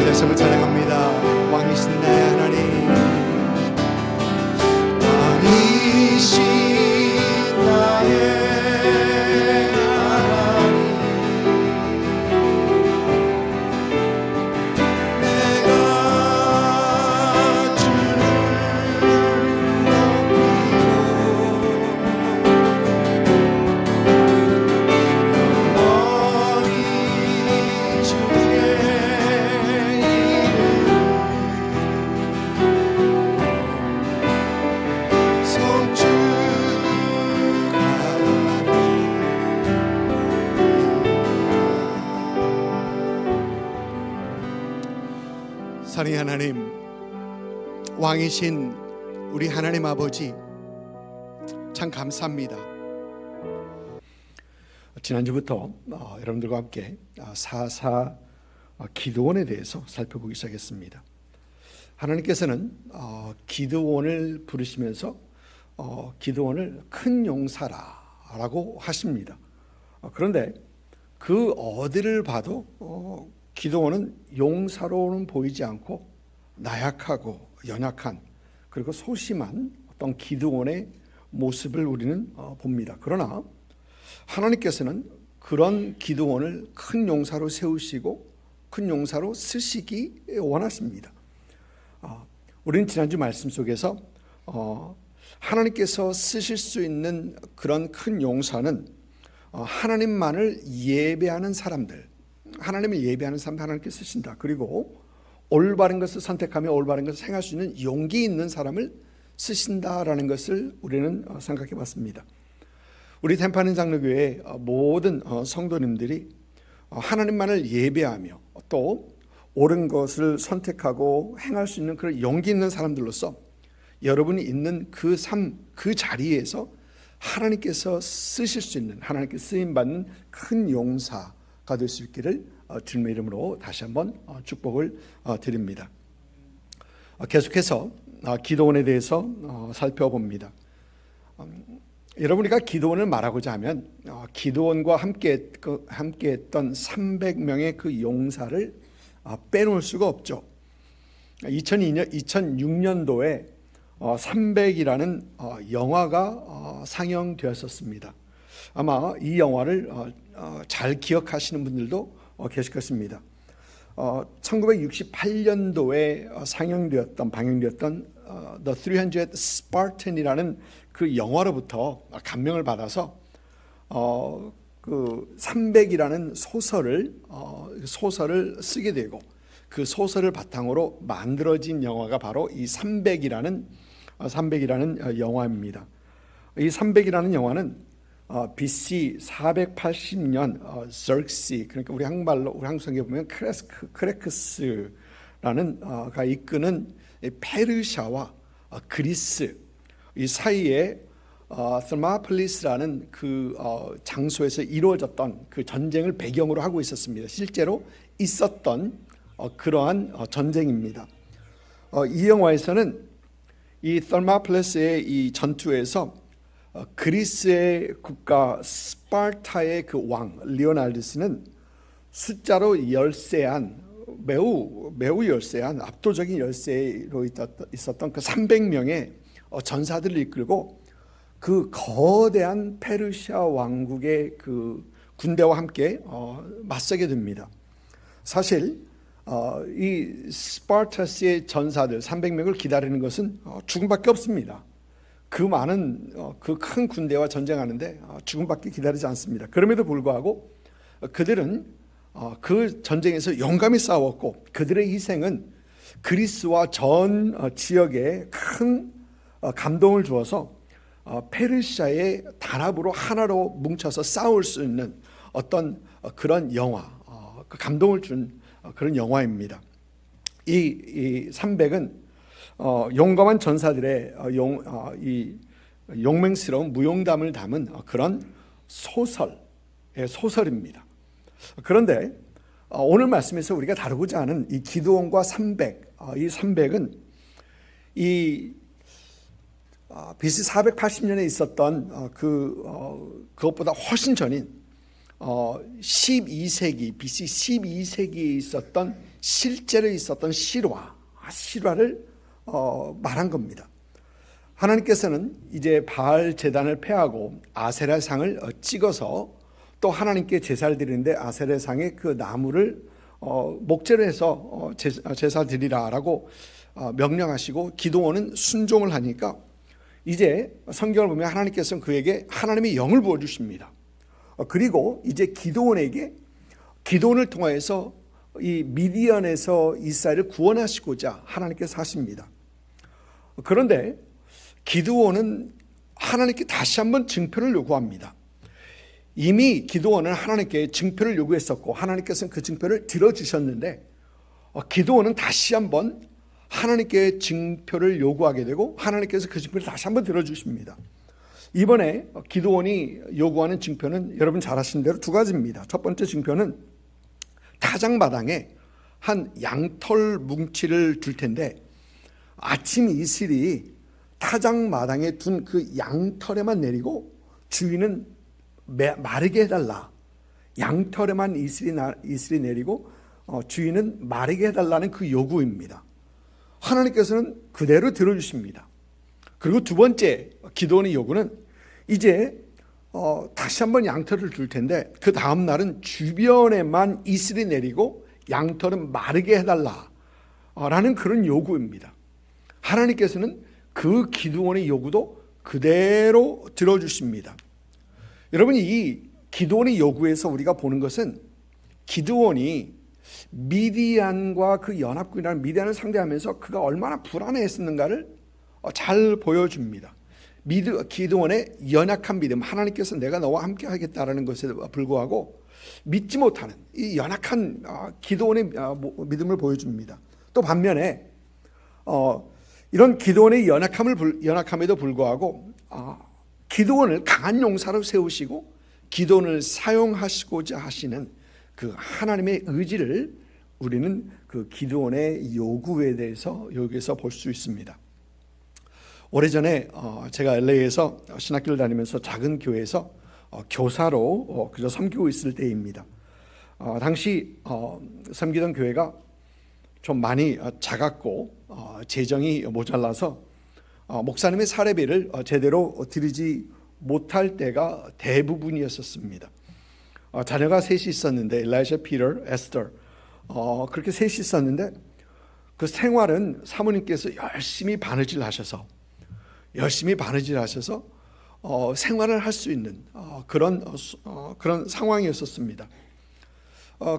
다시 한번 찬양합니다. 왕이신 나의 하나님, 왕이신 나의 사랑의 하나님, 왕이신 우리 하나님 아버지, 참 감사합니다. 지난주부터 여러분들과 함께 4.4 기드온에 대해서 살펴보기 시작했습니다. 하나님께서는 기드온을 부르시면서 기드온을 큰 용사라고 하십니다. 그런데 그 어디를 봐도 기드온은 용사로는 보이지 않고 나약하고 연약한, 그리고 소심한 어떤 기드온의 모습을 우리는 봅니다. 그러나 하나님께서는 그런 기드온을 큰 용사로 세우시고 큰 용사로 쓰시기 원하십니다. 우리는 지난주 말씀 속에서 하나님께서 쓰실 수 있는 그런 큰 용사는 하나님만을 예배하는 사람들, 하나님을 예배하는 사람 하나님께 쓰신다. 그리고 올바른 것을 선택하며 올바른 것을 행할 수 있는 용기 있는 사람을 쓰신다라는 것을 우리는 생각해 봤습니다. 우리 템파는 장로교회 모든 성도님들이 하나님만을 예배하며 또 옳은 것을 선택하고 행할 수 있는 그런 용기 있는 사람들로서 여러분이 있는 그 삶, 그 자리에서 하나님께서 쓰실 수 있는, 하나님께 쓰임받는 큰 용사 될 수 있기를 주님의 이름으로 다시 한번 축복을 드립니다. 계속해서 기드온에 대해서 살펴봅니다. 여러분, 우리가 기드온을 말하고자 하면 기드온과 함께했던 300명의 그 용사를 빼놓을 수가 없죠. 2006년도에 300이라는 영화가 상영되었었습니다. 아마 이 영화를 잘 기억하시는 분들도 계실 것입니다. 1968년도에 방영되었던 The 300 Spartan이라는 그 영화로부터 감명을 받아서 그 300이라는 소설을 쓰게 되고, 그 소설을 바탕으로 만들어진 영화가 바로 이 300이라는 영화입니다. 이 300이라는 영화는 BC 480년 저크시, 그러니까 우리 한국성경에 보면 크레크스라는 가 이끄는 페르시아와 그리스 이 사이에 테르마폴리스라는 그 장소에서 이루어졌던 그 전쟁을 배경으로 하고 있었습니다. 실제로 있었던 그러한 전쟁입니다. 이 영화에서는 이 테르마폴리스의 이 전투에서 그리스의 국가 스파르타의 그 왕 리오날드스는 숫자로 열세한, 매우 열세한, 압도적인 열세로 있었던 그 300명의 전사들을 이끌고 그 거대한 페르시아 왕국의 그 군대와 함께 맞서게 됩니다. 사실 이 스파르타스의 전사들 300명을 기다리는 것은 죽음밖에 없습니다. 그 많은 그 큰 군대와 전쟁하는데 죽음밖에 기다리지 않습니다. 그럼에도 불구하고 그들은 그 전쟁에서 용감히 싸웠고, 그들의 희생은 그리스와 전 지역에 큰 감동을 주어서 페르시아의 단합으로 하나로 뭉쳐서 싸울 수 있는 어떤 그런 영화, 그 감동을 준 그런 영화입니다. 이 300은 용감한 전사들의 용맹스러운 무용담을 담은 그런 소설입니다. 그런데 오늘 말씀에서 우리가 다루고자 하는 이 기드온과 300, 이 300은 이 BC 480년에 있었던 그것보다 훨씬 전인 12세기 BC 12세기에 있었던 실제로 있었던 실화를 말한 겁니다. 하나님께서는 이제 바알 제단을 폐하고 아세라 상을 찍어서 또 하나님께 제사를 드리는데 아세라 상의 그 나무를 목재로 해서 제사 드리라라고 명령하시고 기드온은 순종을 하니까 이제 성경을 보면 하나님께서는 그에게 하나님의 영을 부어주십니다. 그리고 이제 기드온을 통하여서 이 미디안에서 이스라엘을 구원하시고자 하나님께서 하십니다. 그런데 기드온은 하나님께 다시 한번 증표를 요구합니다. 이미 기드온은 하나님께 증표를 요구했었고 하나님께서는 그 증표를 들어주셨는데 기드온은 다시 한번 하나님께 증표를 요구하게 되고 하나님께서 그 증표를 다시 한번 들어주십니다. 이번에 기드온이 요구하는 증표는 여러분 잘 아시는 대로 두 가지입니다. 첫 번째 증표는 타작마당에 한 양털 뭉치를 둘 텐데 아침 이슬이 타작마당에 둔 그 양털에만 내리고 주인은 마르게 해달라. 양털에만 이슬이 내리고 주인은 마르게 해달라는 그 요구입니다. 하나님께서는 그대로 들어주십니다. 그리고 두 번째 기도원의 요구는 이제 다시 한번 양털을 둘 텐데 그 다음 날은 주변에만 이슬이 내리고 양털은 마르게 해달라 라는 그런 요구입니다. 하나님께서는 그 기드온의 요구도 그대로 들어주십니다. 여러분, 이 기드온의 요구에서 우리가 보는 것은 기드온이 미디안과 그 연합군이라는 미디안을 상대하면서 그가 얼마나 불안해했었는가를 잘 보여줍니다. 기드온의 연약한 믿음, 하나님께서 내가 너와 함께 하겠다라는 것에 불구하고 믿지 못하는 이 연약한 기드온의 믿음을 보여줍니다. 또 반면에 이런 기드온의 연약함에도 불구하고 기드온을 강한 용사로 세우시고 기드온을 사용하시고자 하시는 그 하나님의 의지를 우리는 그 기드온의 요구에 대해서 여기서 볼 수 있습니다. 오래전에 제가 LA에서 신학교를 다니면서 작은 교회에서 교사로 그저 섬기고 있을 때입니다. 당시 섬기던 교회가 좀 많이 작았고 재정이 모자라서 목사님의 사례비를 제대로 드리지 못할 때가 대부분이었습니다. 자녀가 셋이 있었는데 엘라이샤, 피터, 에스더 그렇게 셋이 있었는데 그 생활은 사모님께서 열심히 바느질 하셔서 생활을 할 수 있는 그런 상황이었습니다.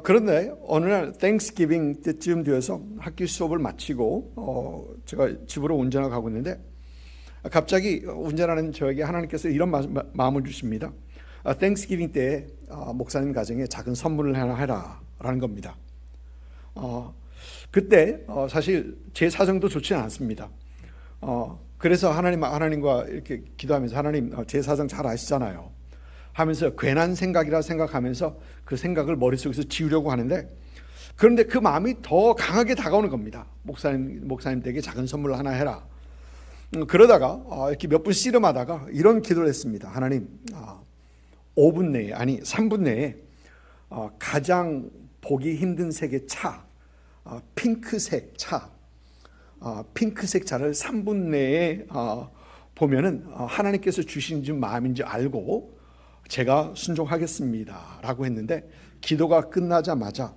그런데 어느 날 땡스기빙 때쯤 되어서 학교 수업을 마치고 제가 집으로 운전하고 가고 있는데 갑자기 운전하는 저에게 하나님께서 이런 마음을 주십니다. 땡스기빙 때 목사님 가정에 작은 선물을 하나 해라라는 겁니다. 그때 사실 제 사정도 좋지는 않습니다. 그래서 하나님과 이렇게 기도하면서 하나님 제 사정 잘 아시잖아요 하면서 괜한 생각이라 생각하면서 그 생각을 머릿속에서 지우려고 하는데 그런데 그 마음이 더 강하게 다가오는 겁니다. 목사님 댁에 작은 선물을 하나 해라. 그러다가 이렇게 몇 분 씨름하다가 이런 기도를 했습니다. 하나님 5분 내에 3분 내에 가장 보기 힘든 색의 차, 핑크색 차를 3분 내에 보면은 하나님께서 주신 마음인지 알고 제가 순종하겠습니다 라고 했는데 기도가 끝나자마자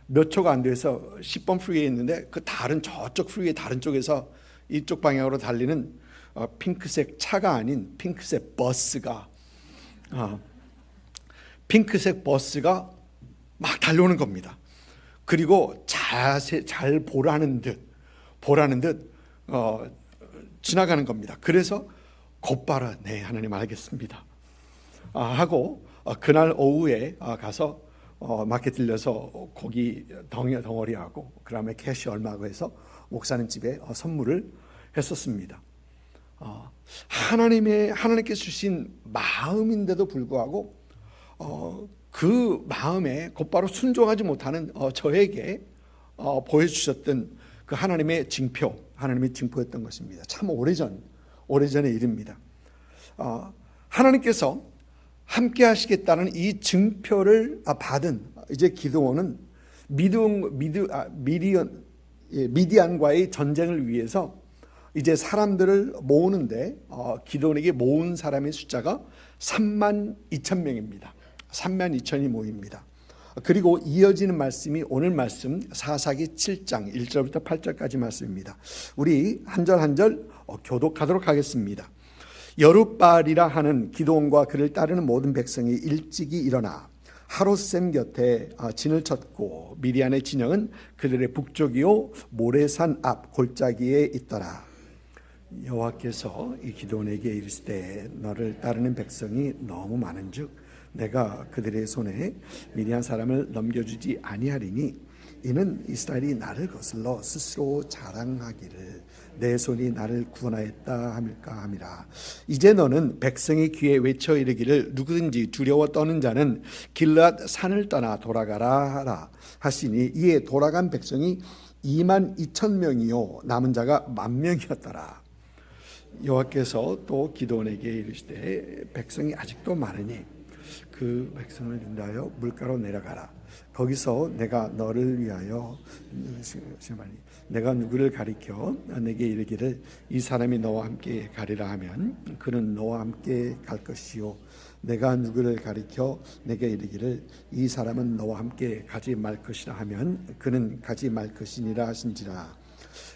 몇 초가 안 돼서 10번 프리웨이에 있는데 그 저쪽 프리웨이 다른 쪽에서 이쪽 방향으로 달리는 핑크색 차가 아닌 핑크색 버스가 막 달려오는 겁니다. 그리고 잘 보라는 듯 지나가는 겁니다. 그래서 곧바로 네 하나님 알겠습니다 하고 그날 오후에 가서 마켓 들려서 고기 덩어리하고 그다음에 캐시 얼마고 해서 목사님 집에 선물을 했었습니다. 하나님께서 주신 마음인데도 불구하고 그 마음에 곧바로 순종하지 못하는 저에게 보여주셨던 그 하나님의 증표였던 것입니다. 참 오래전의 일입니다. 하나님께서 함께 하시겠다는 이 증표를 받은 이제 기드온은 미디안과의 전쟁을 위해서 이제 사람들을 모으는데 기드온에게 모은 사람의 숫자가 32,000명입니다. 32,000이 모입니다. 그리고 이어지는 말씀이 오늘 말씀 사사기 7장 1절부터 8절까지 말씀입니다. 우리 한 절 한 절 교독하도록 하겠습니다. 여룻바알이라 하는 기드온과 그를 따르는 모든 백성이 일찍이 일어나 하롯셈 곁에 진을 쳤고 미디안의 진영은 그들의 북쪽이요 모레산 앞 골짜기에 있더라. 여호와께서 이 기드온에게 이르시되 너를 따르는 백성이 너무 많은즉 내가 그들의 손에 미디안 사람을 넘겨주지 아니하리니 이는 이스라엘이 나를 거슬러 스스로 자랑하기를 내 손이 나를 구원하였다 함일까 함이라. 이제 너는 백성의 귀에 외쳐 이르기를 누구든지 두려워 떠는 자는 길르앗 산을 떠나 돌아가라 하라 하시니 이에 돌아간 백성이 22,000명이요 남은 자가 10,000명이었더라. 여호와께서 또 기드온에게 이르시되 백성이 아직도 많으니 그 백성을 인도하여 물가로 내려가라. 거기서 내가 너를 위하여 내가 누구를 가리켜 내게 이르기를 이 사람이 너와 함께 가리라 하면 그는 너와 함께 갈 것이요 내가 누구를 가리켜 내게 이르기를 이 사람은 너와 함께 가지 말 것이라 하면 그는 가지 말 것이니라 하신지라.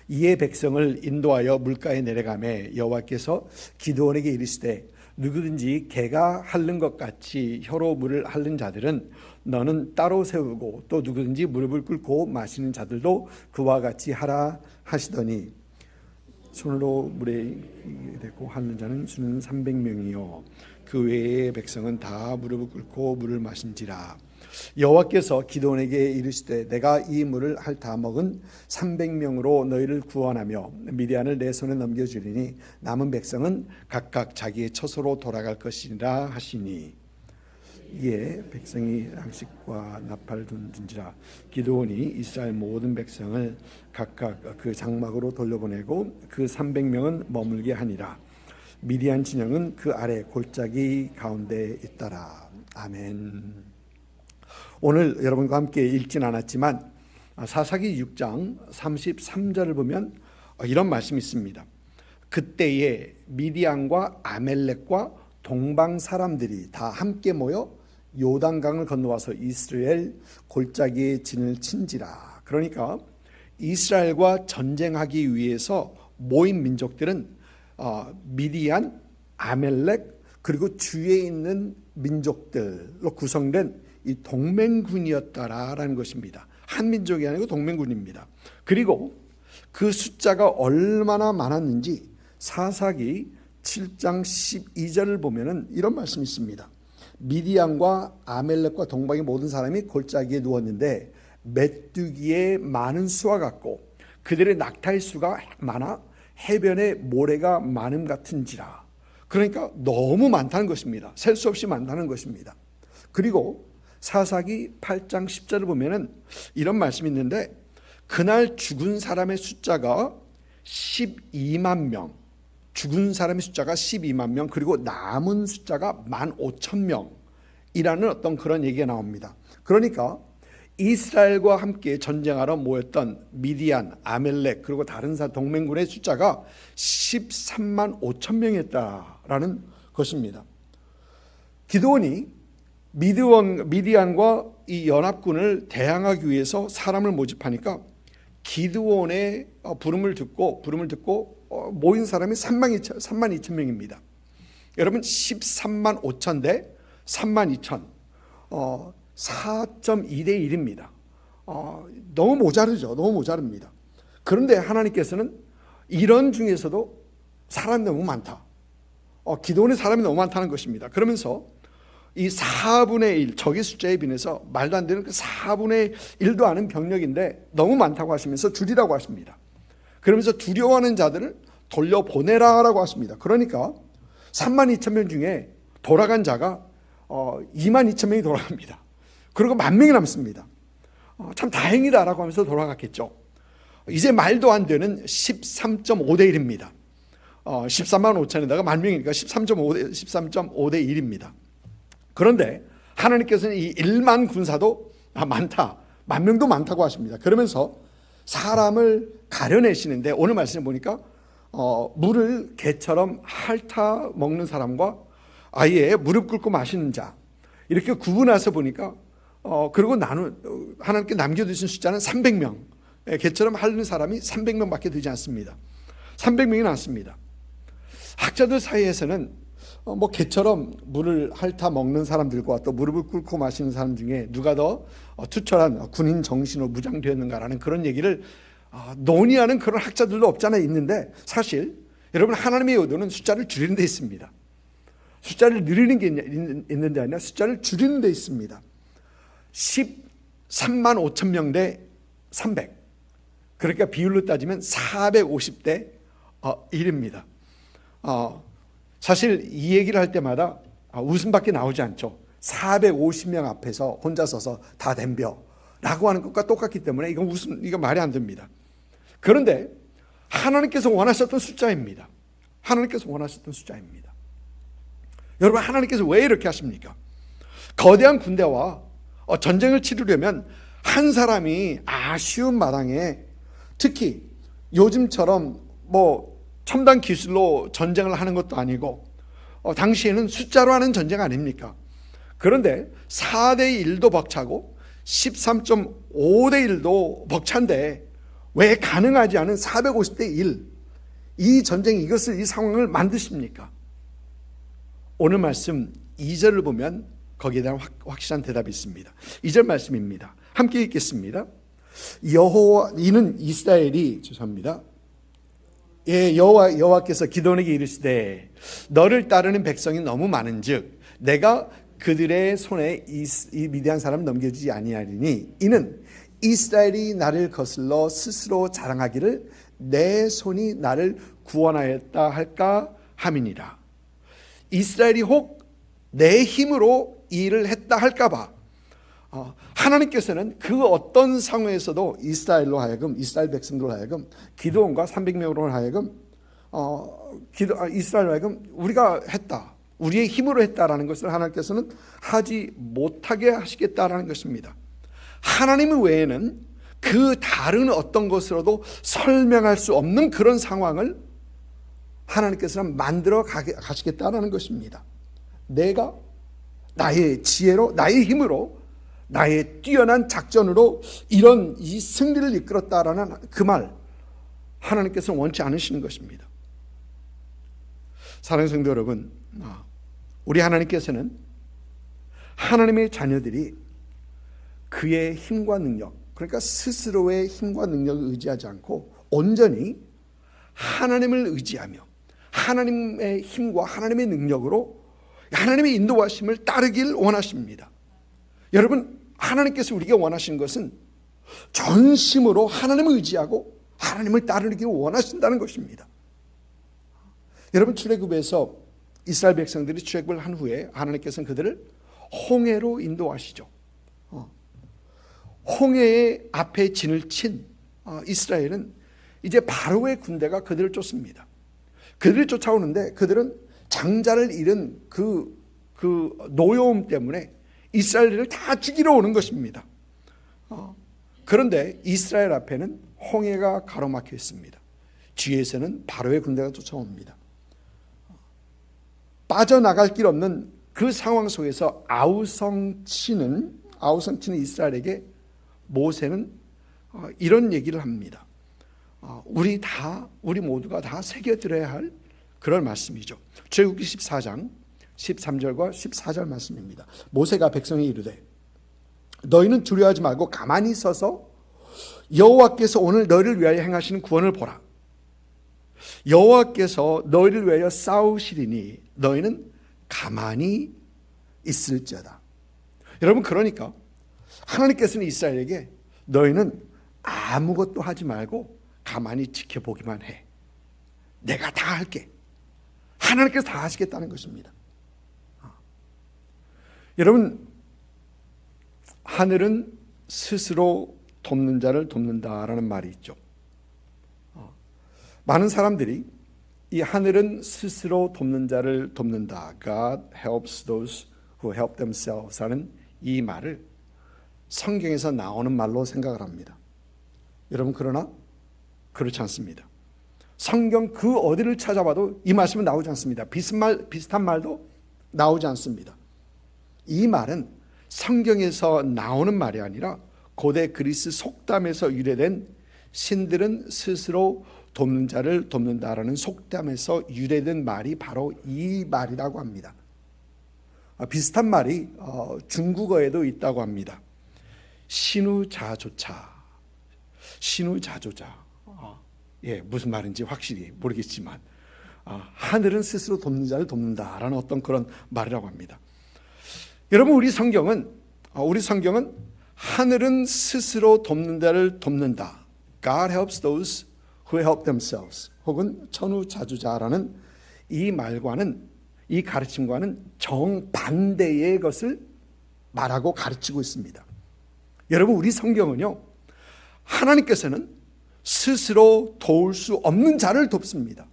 이에 백성을 인도하여 물가에 내려가매 여호와께서 기드온에게 이르시되 누구든지 개가 핥는 것 같이 혀로 물을 핥는 자들은 너는 따로 세우고 또 누구든지 무릎을 꿇고 마시는 자들도 그와 같이 하라 하시더니 손으로 물에 대고 핥는 자는 수는 300명이요 그 외의 백성은 다 무릎을 꿇고 물을 마신지라. 여호와께서 기드온에게 이르시되 내가 이 물을 핥아 먹은 300명으로 너희를 구원하며 미디안을 내 손에 넘겨주리니 남은 백성은 각각 자기의 처소로 돌아갈 것이니라 하시니 이에 백성이 양식과 나팔을 둔지라. 기드온이 이스라엘 모든 백성을 각각 그 장막으로 돌려보내고 그 300명은 머물게 하니라. 미디안 진영은 그 아래 골짜기 가운데 있더라. 아멘. 오늘 여러분과 함께 읽진 않았지만 사사기 6장 33절을 보면 이런 말씀이 있습니다. 그때에 미디안과 아멜렉과 동방 사람들이 다 함께 모여 요단강을 건너와서 이스라엘 골짜기에 진을 친지라. 그러니까 이스라엘과 전쟁하기 위해서 모인 민족들은 미디안, 아멜렉 그리고 주위에 있는 민족들로 구성된 이 동맹군이었다라는 것입니다. 한 민족이 아니고 동맹군입니다. 그리고 그 숫자가 얼마나 많았는지 사사기 7장 12절을 보면은 이런 말씀이 있습니다. 미디안과 아멜렉과 동방의 모든 사람이 골짜기에 누웠는데 메뚜기의 많은 수와 같고 그들의 낙타의 수가 많아 해변에 모래가 많음 같은지라. 그러니까 너무 많다는 것입니다. 셀 수 없이 많다는 것입니다. 그리고 사사기 8장 10절을 보면은 이런 말씀이 있는데 그날 죽은 사람의 숫자가 12만 명, 죽은 사람의 숫자가 12만 명, 그리고 남은 숫자가 15,000명이라는 어떤 그런 얘기가 나옵니다. 그러니까 이스라엘과 함께 전쟁하러 모였던 미디안, 아멜렉 그리고 다른 동맹군의 숫자가 13만 5천 명이었다라는 것입니다. 기드온이 미디안과 이 연합군을 대항하기 위해서 사람을 모집하니까 기드온의 부름을 듣고 모인 사람이 3만 2천 명입니다. 여러분 13만 5천 대 3만 2천 4.2대 1입니다. 너무 모자르죠. 너무 모자릅니다. 그런데 하나님께서는 이런 중에서도 사람이 너무 많다. 기드온의 사람이 너무 많다는 것입니다. 그러면서 이 4분의 1 적의 숫자에 비해서 말도 안 되는 그 4분의 1도 아닌 병력인데 너무 많다고 하시면서 줄이라고 하십니다. 그러면서 두려워하는 자들을 돌려보내라라고 하십니다. 그러니까 3만 2천 명 중에 돌아간 자가 2만 2천 명이 돌아갑니다. 그리고 10,000명이 남습니다. 참 다행이다라고 하면서 돌아갔겠죠. 이제 말도 안 되는 13.5대 1입니다. 13만 5천에다가 10,000명이니까 13.5대 1입니다. 그런데 하나님께서는 이 1만 군사도 많다, 만 명도 많다고 하십니다. 그러면서 사람을 가려내시는데 오늘 말씀을 보니까 물을 개처럼 핥아 먹는 사람과 아예 무릎 꿇고 마시는 자 이렇게 구분해서 보니까 그리고 하나님께 남겨두신 숫자는 300명. 개처럼 핥는 사람이 300명밖에 되지 않습니다. 300명이 남습니다. 학자들 사이에서는 개처럼 물을 핥아 먹는 사람들과 또 무릎을 꿇고 마시는 사람 중에 누가 더 투철한 군인 정신으로 무장되었는가라는 그런 얘기를 논의하는 그런 학자들도 없잖아 있는데, 사실 여러분 하나님의 의도는 숫자를 줄이는 데 있습니다. 숫자를 늘리는 게 있는 데 아니라 숫자를 줄이는 데 있습니다. 13만 5천 명 대 300, 그러니까 비율로 따지면 450대 1입니다. 사실 이 얘기를 할 때마다 웃음밖에 나오지 않죠. 450명 앞에서 혼자 서서 다 덤벼라고 하는 것과 똑같기 때문에 이거 말이 안 됩니다. 그런데 하나님께서 원하셨던 숫자입니다. 하나님께서 원하셨던 숫자입니다. 여러분, 하나님께서 왜 이렇게 하십니까? 거대한 군대와 전쟁을 치르려면 한 사람이 아쉬운 마당에, 특히 요즘처럼 첨단 기술로 전쟁을 하는 것도 아니고 당시에는 숫자로 하는 전쟁 아닙니까? 그런데 4대 1도 벅차고 13.5대 1도 벅찬데 왜 가능하지 않은 450대 1, 이 전쟁, 이 상황을 만드십니까? 오늘 말씀 2절을 보면 거기에 대한 확실한 대답이 있습니다. 2절 말씀입니다. 함께 읽겠습니다. 여호와, 이는 이스라엘이, 죄송합니다. 여호와께서 기드온에게 이르시되 너를 따르는 백성이 너무 많은즉 내가 그들의 손에 이 미디안 사람을 넘겨주지 아니하리니 이는 이스라엘이 나를 거슬러 스스로 자랑하기를 내 손이 나를 구원하였다 할까 함이니라. 이스라엘이 혹 내 힘으로 이 일을 했다 할까 봐 하나님께서는 그 어떤 상황에서도 이스라엘 백성들로 하여금, 기드온과 300명으로 하여금 이스라엘로 하여금 우리가 했다, 우리의 힘으로 했다라는 것을 하나님께서는 하지 못하게 하시겠다라는 것입니다. 하나님 외에는 그 다른 어떤 것으로도 설명할 수 없는 그런 상황을 하나님께서는 만들어 가시겠다라는 것입니다. 내가 나의 지혜로, 나의 힘으로, 나의 뛰어난 작전으로 이 승리를 이끌었다라는 그 말, 하나님께서 원치 않으시는 것입니다. 사랑하는 성도 여러분, 우리 하나님께서는 하나님의 자녀들이 그의 힘과 능력, 그러니까 스스로의 힘과 능력을 의지하지 않고 온전히 하나님을 의지하며 하나님의 힘과 하나님의 능력으로 하나님의 인도하심을 따르길 원하십니다. 여러분, 하나님께서 우리가 원하시는 것은 전심으로 하나님을 의지하고 하나님을 따르기를 원하신다는 것입니다. 여러분, 출애굽에서 이스라엘 백성들이 출애굽을 한 후에 하나님께서는 그들을 홍해로 인도하시죠. 홍해의 앞에 진을 친 이스라엘은 이제 바로의 군대가 그들을 쫓습니다. 그들을 쫓아오는데 그들은 장자를 잃은 그 노여움 때문에 이스라엘을 다 죽이러 오는 것입니다. 그런데 이스라엘 앞에는 홍해가 가로막혀 있습니다. 뒤에서는 바로의 군대가 쫓아옵니다. 빠져나갈 길 없는 그 상황 속에서 아우성치는 이스라엘에게 모세는 이런 얘기를 합니다. 우리 모두가 다 새겨들어야 할 그럴 말씀이죠. 출애굽기 14장 13절과 14절 말씀입니다. 모세가 백성에 이르되 너희는 두려워하지 말고 가만히 서서 여호와께서 오늘 너희를 위하여 행하시는 구원을 보라. 여호와께서 너희를 위하여 싸우시리니 너희는 가만히 있을지어다. 여러분, 그러니까 하나님께서는 이스라엘에게 너희는 아무것도 하지 말고 가만히 지켜보기만 해. 내가 다 할게. 하나님께서 다 하시겠다는 것입니다. 여러분, 하늘은 스스로 돕는 자를 돕는다라는 말이 있죠. 많은 사람들이 이 하늘은 스스로 돕는 자를 돕는다, God helps those who help themselves 하는 이 말을 성경에서 나오는 말로 생각을 합니다. 여러분, 그러나 그렇지 않습니다. 성경 그 어디를 찾아봐도 이 말씀은 나오지 않습니다. 비슷한 말도 나오지 않습니다. 이 말은 성경에서 나오는 말이 아니라 고대 그리스 속담에서 유래된 신들은 스스로 돕는 자를 돕는다라는 속담에서 유래된 말이 바로 이 말이라고 합니다. 비슷한 말이 중국어에도 있다고 합니다. 신우자조차. 신우자조자. 무슨 말인지 확실히 모르겠지만 하늘은 스스로 돕는 자를 돕는다라는 어떤 그런 말이라고 합니다. 여러분, 우리 성경은 하늘은 스스로 돕는 자를 돕는다. God helps those who help themselves. 혹은 천우자주자라는 이 말과는, 이 가르침과는 정반대의 것을 말하고 가르치고 있습니다. 여러분, 우리 성경은요, 하나님께서는 스스로 도울 수 없는 자를 돕습니다.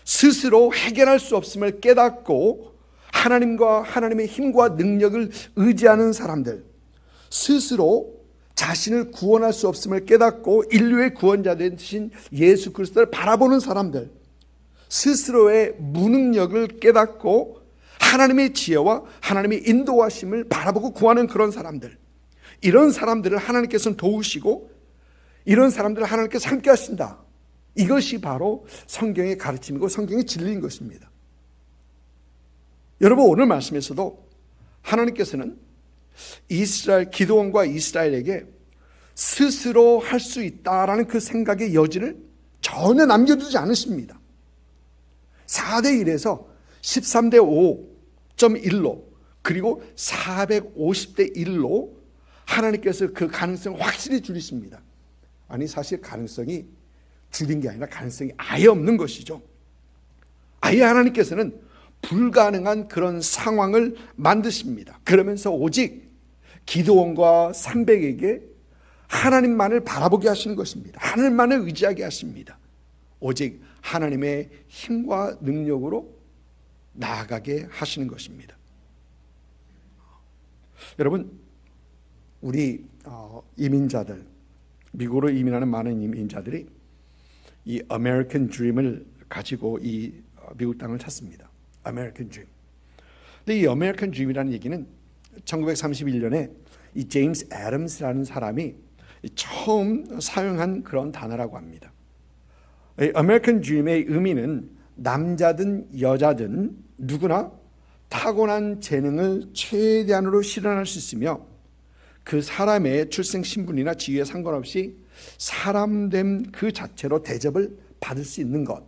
스스로 해결할 수 없음을 깨닫고 하나님과 하나님의 힘과 능력을 의지하는 사람들, 스스로 자신을 구원할 수 없음을 깨닫고 인류의 구원자 되신 예수 그리스도를 바라보는 사람들, 스스로의 무능력을 깨닫고 하나님의 지혜와 하나님의 인도하심을 바라보고 구하는 그런 사람들, 이런 사람들을 하나님께서는 도우시고 이런 사람들을 하나님께서 함께 하신다. 이것이 바로 성경의 가르침이고 성경의 진리인 것입니다. 여러분, 오늘 말씀에서도 하나님께서는 기드온과 이스라엘에게 스스로 할 수 있다라는 그 생각의 여지를 전혀 남겨두지 않으십니다. 4대 1에서 13대 5.1로 그리고 450대 1로 하나님께서 그 가능성을 확실히 줄이십니다. 아니, 사실 가능성이 줄인 게 아니라 가능성이 아예 없는 것이죠. 아예 하나님께서는 불가능한 그런 상황을 만드십니다. 그러면서 오직 기드온과 300에게 하나님만을 바라보게 하시는 것입니다. 하나님만을 의지하게 하십니다. 오직 하나님의 힘과 능력으로 나아가게 하시는 것입니다. 여러분, 우리 이민자들, 미국으로 이민하는 많은 이민자들이 이 아메리칸 드림을 가지고 이 미국 땅을 찾습니다. 아메리칸 드림. 근데 이 아메리칸 드림이라는 얘기는 1931년에 이 제임스 애덤스라는 사람이 처음 사용한 그런 단어라고 합니다. 이 아메리칸 드림의 의미는 남자든 여자든 누구나 타고난 재능을 최대한으로 실현할 수 있으며 그 사람의 출생 신분이나 지위에 상관없이 사람됨 그 자체로 대접을 받을 수 있는 것,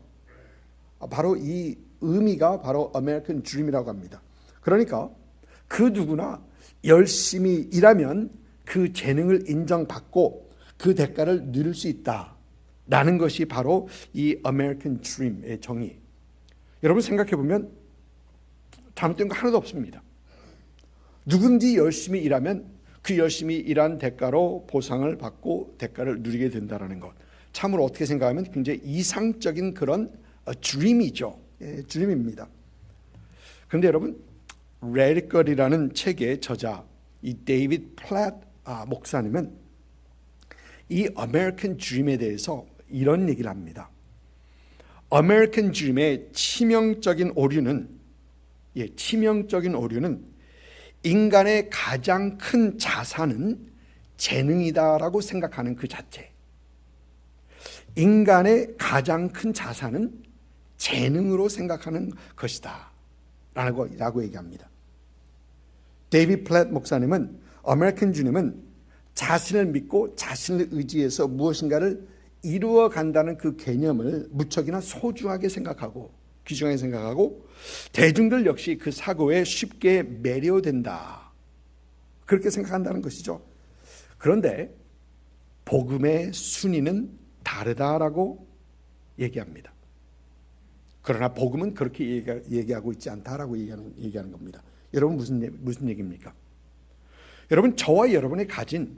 바로 이 의미가 바로 아메리칸 드림이라고 합니다. 그러니까 그 누구나 열심히 일하면 그 재능을 인정받고 그 대가를 누릴 수 있다라는 것이 바로 이 아메리칸 드림의 정의. 여러분, 생각해 보면 잘못된 거 하나도 없습니다. 누군지 열심히 일하면 그 열심히 일한 대가로 보상을 받고 대가를 누리게 된다는 것, 참으로 어떻게 생각하면 굉장히 이상적인 그런 드림이죠. 드림입니다. 그런데 여러분, 레디컬이라는 책의 저자 이 데이비드 플랫 목사님은 이 아메리칸 드림에 대해서 이런 얘기를 합니다. 아메리칸 드림의 치명적인 오류는 인간의 가장 큰 자산은 재능이다라고 생각하는 그 자체. 인간의 가장 큰 자산은 재능으로 생각하는 것이다 라고 얘기합니다. 데이비드 플랫 목사님은 아메리칸 드림은 자신을 믿고 자신을 의지해서 무엇인가를 이루어 간다는 그 개념을 무척이나 소중하게 생각하고 귀중하게 생각하고 대중들 역시 그 사고에 쉽게 매료된다, 그렇게 생각한다는 것이죠. 그런데 복음의 순위는 다르다라고 얘기합니다. 그러나 복음은 그렇게 얘기하고 있지 않다라고 얘기하는 겁니다. 여러분, 무슨 얘기입니까? 여러분, 저와 여러분이 가진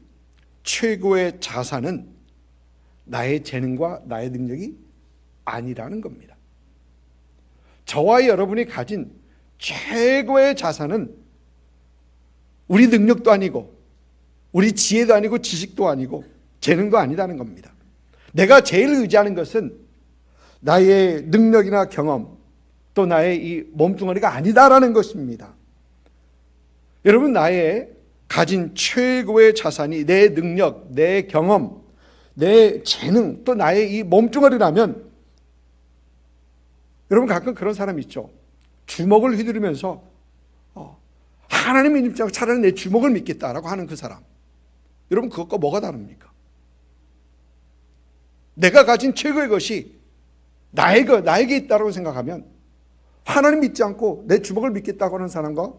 최고의 자산은 나의 재능과 나의 능력이 아니라는 겁니다. 저와 여러분이 가진 최고의 자산은 우리 능력도 아니고 우리 지혜도 아니고 지식도 아니고 재능도 아니다는 겁니다. 내가 제일 의지하는 것은 나의 능력이나 경험 또 나의 이 몸뚱아리가 아니다라는 것입니다. 여러분, 나의 가진 최고의 자산이 내 능력, 내 경험, 내 재능, 또 나의 이 몸뚱아리라면, 여러분 가끔 그런 사람 있죠. 주먹을 휘두르면서 하나님이 믿지 않고 차라리 내 주먹을 믿겠다라고 하는 그 사람. 여러분, 그것과 뭐가 다릅니까? 내가 가진 최고의 것이 나에게 있다고 생각하면 하나님 믿지 않고 내 주먹을 믿겠다고 하는 사람과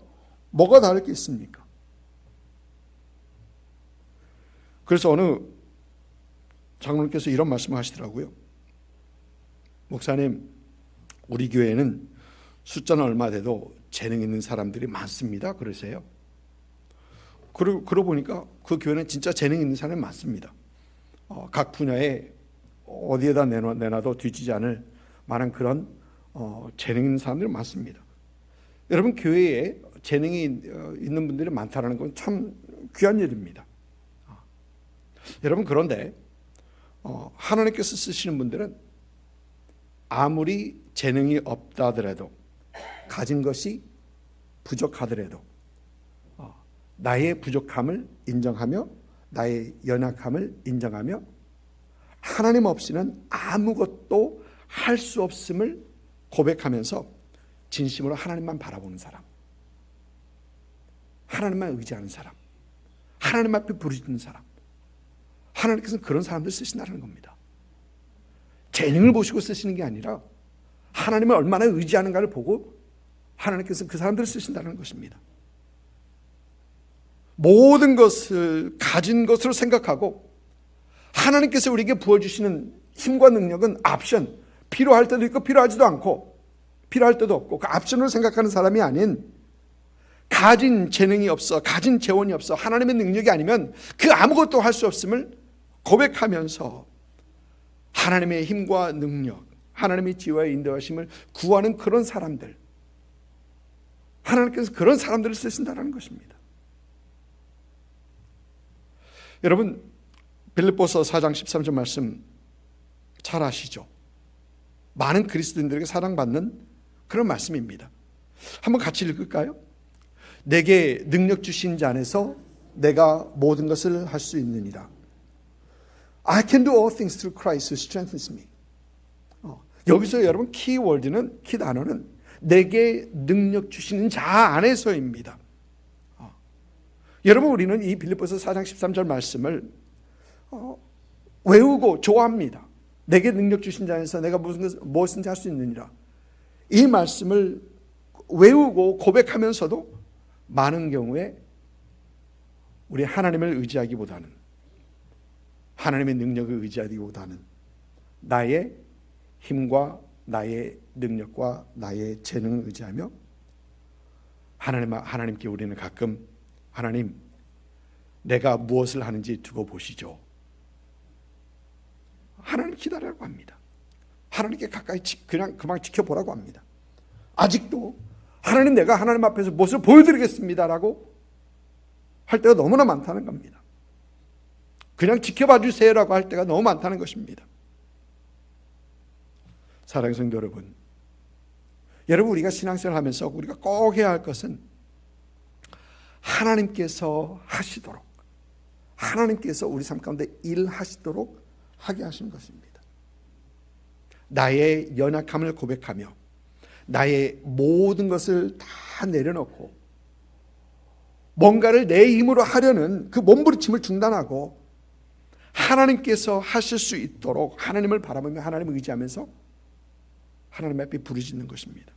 뭐가 다를 게 있습니까? 그래서 어느 장로님께서 이런 말씀을 하시더라고요. 목사님, 우리 교회는 숫자는 얼마 돼도 재능 있는 사람들이 많습니다. 그러세요. 그러고 보니까 그 교회는 진짜 재능 있는 사람이 많습니다. 각 분야에 어디에다 내놔도 뒤지지 않을 만한 그런 재능 있는 사람들이 많습니다. 여러분, 교회에 재능이 있는 분들이 많다는 건 참 귀한 일입니다. 여러분, 그런데 하나님께서 쓰시는 분들은 아무리 재능이 없다 하더라도, 가진 것이 부족하더라도 나의 부족함을 인정하며 나의 연약함을 인정하며 하나님 없이는 아무것도 할 수 없음을 고백하면서 진심으로 하나님만 바라보는 사람, 하나님만 의지하는 사람, 하나님 앞에 부르짖는 사람, 하나님께서는 그런 사람들 쓰신다는 겁니다. 재능을 보시고 쓰시는 게 아니라 하나님을 얼마나 의지하는가를 보고 하나님께서 그 사람들을 쓰신다는 것입니다. 모든 것을 가진 것으로 생각하고 하나님께서 우리에게 부어주시는 힘과 능력은 옵션, 필요할 때도 있고 필요하지도 않고 필요할 때도 없고 그 옵션으로 생각하는 사람이 아닌, 가진 재능이 없어, 가진 재원이 없어, 하나님의 능력이 아니면 그 아무것도 할 수 없음을 고백하면서 하나님의 힘과 능력, 하나님의 지혜와 인도하심을 구하는 그런 사람들, 하나님께서 그런 사람들을 쓰신다는 것입니다. 여러분, 빌립보서 4장 13절 말씀 잘 아시죠? 많은 그리스도인들에게 사랑받는 그런 말씀입니다. 한번 같이 읽을까요? 내게 능력 주신 자 안에서 내가 모든 것을 할 수 있느니라. I can do all things through Christ who strengthens me. 여기서 여러분 키워드는, 키 단어는 내게 능력 주시는 자 안에서입니다. 여러분, 우리는 이 빌립보서 4장 13절 말씀을 외우고 좋아합니다. 내게 능력 주신 자 안에서 내가 무엇인지 할 수 있느니라. 이 말씀을 외우고 고백하면서도 많은 경우에 우리 하나님을 의지하기보다는, 하나님의 능력을 의지하기보다는 나의 힘과 나의 능력과 나의 재능을 의지하며 하나님께 우리는 가끔 하나님, 내가 무엇을 하는지 두고 보시죠. 하나님 기다리라고 합니다. 하나님께 가까이 그만 지켜보라고 합니다. 아직도 하나님, 내가 하나님 앞에서 무엇을 보여드리겠습니다라고 할 때가 너무나 많다는 겁니다. 그냥 지켜봐 주세요라고 할 때가 너무 많다는 것입니다. 사랑하는 성도 여러분, 우리가 신앙생활을 하면서 우리가 꼭 해야 할 것은 하나님께서 하시도록, 하나님께서 우리 삶 가운데 일하시도록 하게 하시는 것입니다. 나의 연약함을 고백하며 나의 모든 것을 다 내려놓고 뭔가를 내 힘으로 하려는 그 몸부림침을 중단하고 하나님께서 하실 수 있도록 하나님을 바라보며 하나님을 의지하면서 하나님 앞에 부르짖는 것입니다.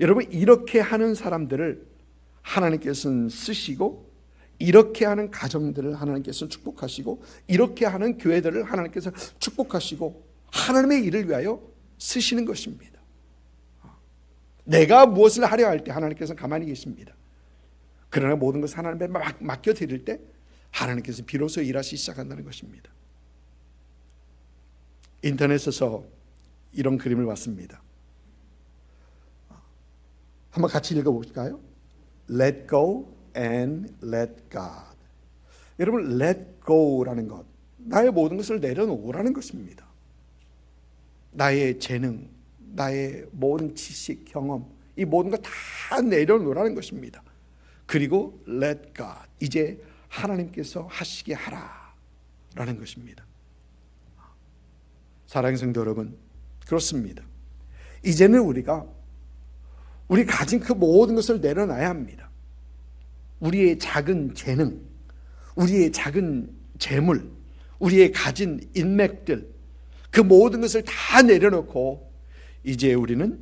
여러분, 이렇게 하는 사람들을 하나님께서는 쓰시고, 이렇게 하는 가정들을 하나님께서 축복하시고, 이렇게 하는 교회들을 하나님께서 축복하시고 하나님의 일을 위하여 쓰시는 것입니다. 내가 무엇을 하려 할 때 하나님께서는 가만히 계십니다. 그러나 모든 것을 하나님께 맡겨드릴 때 하나님께서 비로소 일하시기 시작한다는 것입니다. 인터넷에서 이런 그림을 봤습니다. 한번 같이 읽어볼까요? Let go and let God. 여러분, let go라는 것, 나의 모든 것을 내려놓으라는 것입니다. 나의 재능, 나의 모든 지식, 경험, 이 모든 것 다 내려놓으라는 것입니다. 그리고 let God, 이제 하나님께서 하시게 하라 라는 것입니다. 사랑하는 성도 여러분, 그렇습니다. 이제는 우리 가진 그 모든 것을 내려놔야 합니다. 우리의 작은 재능, 우리의 작은 재물, 우리의 가진 인맥들, 그 모든 것을 다 내려놓고 이제 우리는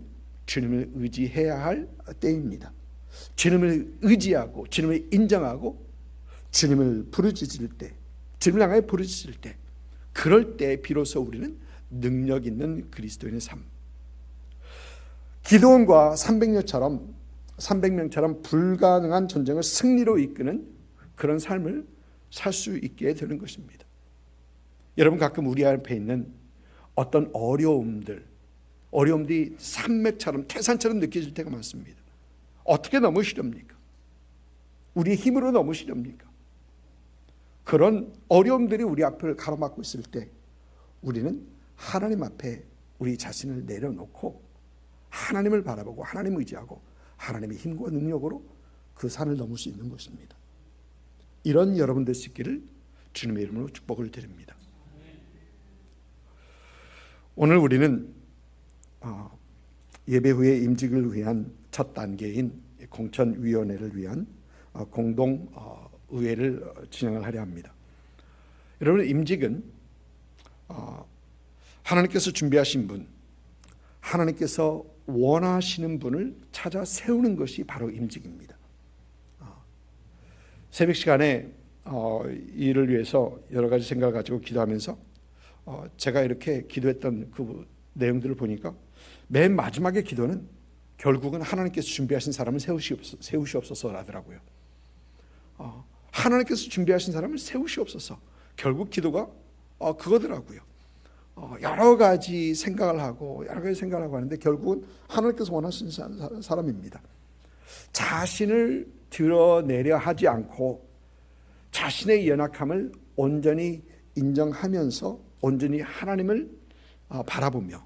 주님을 의지해야 할 때입니다. 주님을 의지하고 주님을 인정하고 주님을 부르짖을 때, 주님을 향하여 부르짖을 때, 그럴 때 비로소 우리는 능력 있는 그리스도인의 삶, 기드온과 300명처럼 불가능한 전쟁을 승리로 이끄는 그런 삶을 살 수 있게 되는 것입니다. 여러분, 가끔 우리 앞에 있는 어떤 어려움들이 산맥처럼 태산처럼 느껴질 때가 많습니다. 어떻게 넘으시렵니까? 우리의 힘으로 넘으시렵니까? 그런 어려움들이 우리 앞을 가로막고 있을 때 우리는 하나님 앞에 우리 자신을 내려놓고 하나님을 바라보고 하나님을 의지하고 하나님의 힘과 능력으로 그 산을 넘을 수 있는 것입니다. 이런 여러분 될 수 있기를 주님의 이름으로 축복을 드립니다. 오늘 우리는 예배 후에 임직을 위한 첫 단계인 공천위원회를 위한 공동의회를 진행을 하려 합니다. 여러분, 임직은 하나님께서 준비하신 분, 하나님께서 원하시는 분을 찾아 세우는 것이 바로 임직입니다. 새벽 시간에 이를 위해서 여러 가지 생각을 가지고 기도하면서 제가 이렇게 기도했던 그 내용들을 보니까 맨 마지막의 기도는 결국은 하나님께서 준비하신 사람을 세우시옵소서라더라고요. 하나님께서 준비하신 사람을 세우시옵소서. 결국 기도가 그거더라고요. 여러 가지 생각을 하고 하는데 결국은 하나님께서 원하시는 사람입니다. 자신을 드러내려 하지 않고 자신의 연약함을 온전히 인정하면서 온전히 하나님을 바라보며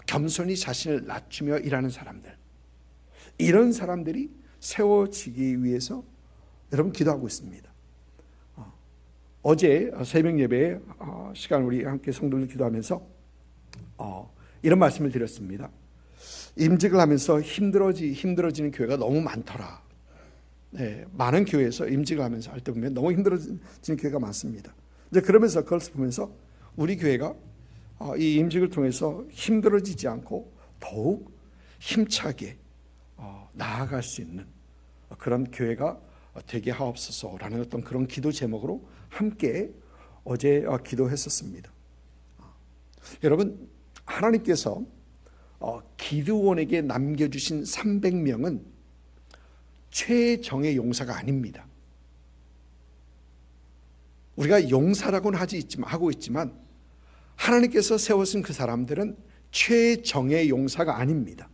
겸손히 자신을 낮추며 일하는 사람들, 이런 사람들이 세워지기 위해서 여러분 기도하고 있습니다. 어제 새벽 예배에 시간 우리 함께 성도들 기도하면서 이런 말씀을 드렸습니다. 임직을 하면서 힘들어지는 교회가 너무 많더라. 네, 많은 교회에서 임직을 하면서 할 때 보면 너무 힘들어지는 교회가 많습니다. 이제 그러면서 그걸 보면서 우리 교회가 이 임직을 통해서 힘들어지지 않고 더욱 힘차게 나아갈 수 있는 그런 교회가 되게 하옵소서라는 어떤 그런 기도 제목으로 함께 어제 기도했었습니다. 여러분, 하나님께서 기드온에게 남겨주신 300명은 최정예 용사가 아닙니다. 우리가 용사라고는 하고 있지만 하나님께서 세우신 그 사람들은 최정예 용사가 아닙니다.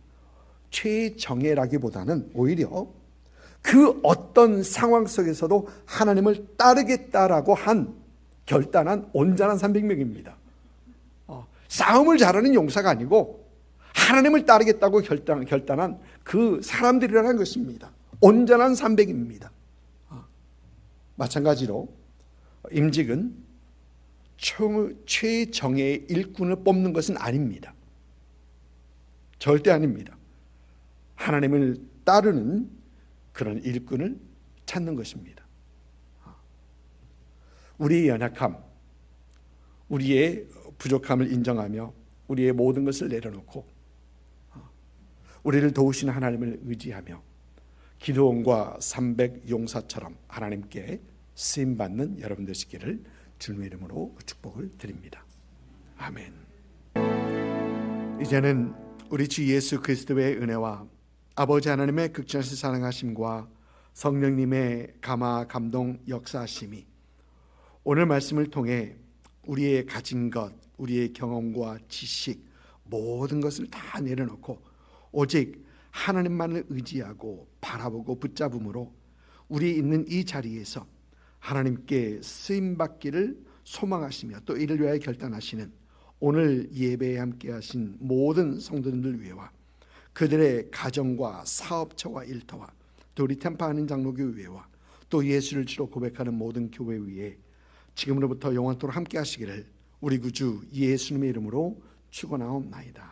최정예라기보다는 오히려 그 어떤 상황 속에서도 하나님을 따르겠다라고 결단한 온전한 300명입니다. 싸움을 잘하는 용사가 아니고 하나님을 따르겠다고 결단한 그 사람들이라는 것입니다. 온전한 300입니다. 마찬가지로 임직은 최정예의 일꾼을 뽑는 것은 아닙니다. 절대 아닙니다. 하나님을 따르는 그런 일꾼을 찾는 것입니다. 우리의 연약함, 우리의 부족함을 인정하며 우리의 모든 것을 내려놓고 우리를 도우시는 하나님을 의지하며 기드온과 300 용사처럼 하나님께 쓰임받는 여러분 되시기를 주님의 이름으로 축복을 드립니다. 아멘. 이제는 우리 주 예수 그리스도의 은혜와 아버지 하나님의 극진하신 사랑하심과 성령님의 감화 감동 역사하심이 오늘 말씀을 통해 우리의 가진 것, 우리의 경험과 지식 모든 것을 다 내려놓고 오직 하나님만을 의지하고 바라보고 붙잡음으로 우리 있는 이 자리에서 하나님께 쓰임받기를 소망하시며 또 이를 위하여 결단하시는 오늘 예배에 함께 하신 모든 성도님들 위해와 그들의 가정과 사업처와 일터와 또 우리 템파 한인 장로교회 위에와 또 예수를 주로 고백하는 모든 교회 위에 지금으로부터 영원토록 함께 하시기를 우리 구주 예수님의 이름으로 축원하옵나이다.